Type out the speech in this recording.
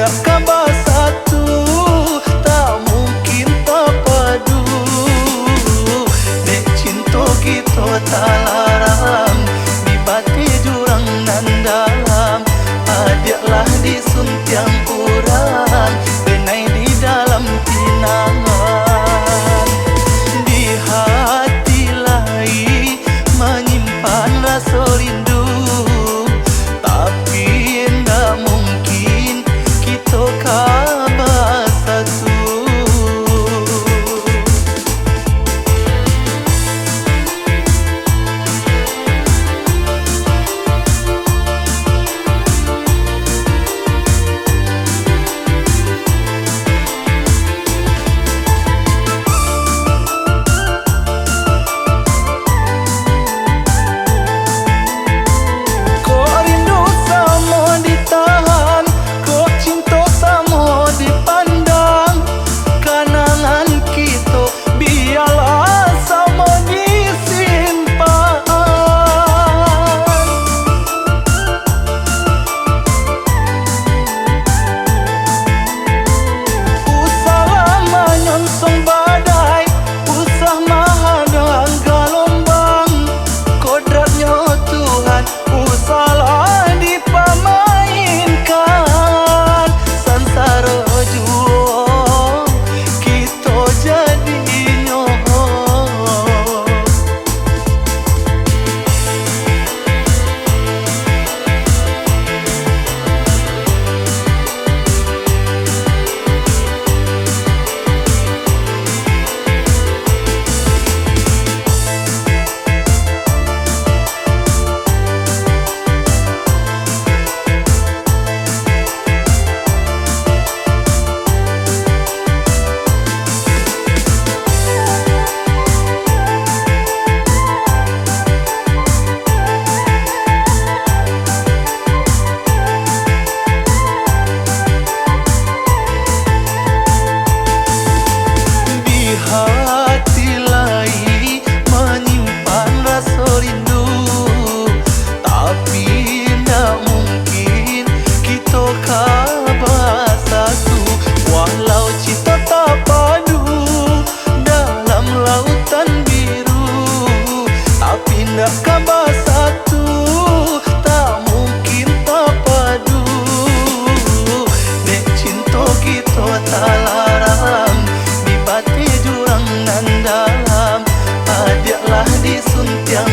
pindah kabar satu, tak mungkin tak padu. Dek cinta kita tak larang, di bati jurang nan dalam. Ajaklah disuntiang urang, benai di dalam pinangan. Di hati lai menyimpan rasa rindu, tapi enggak mungkin kita kabar satu. Hati lai menyimpan rasa rindu, tapi enggak mungkin kita kabar satu. Walau cinta tak padu dalam lautan biru, tapi enggak kabar satu, tak mungkin tak padu. Dek cinta kita tak larang, di bati jurang nan dalam. Ajaklah disuntiang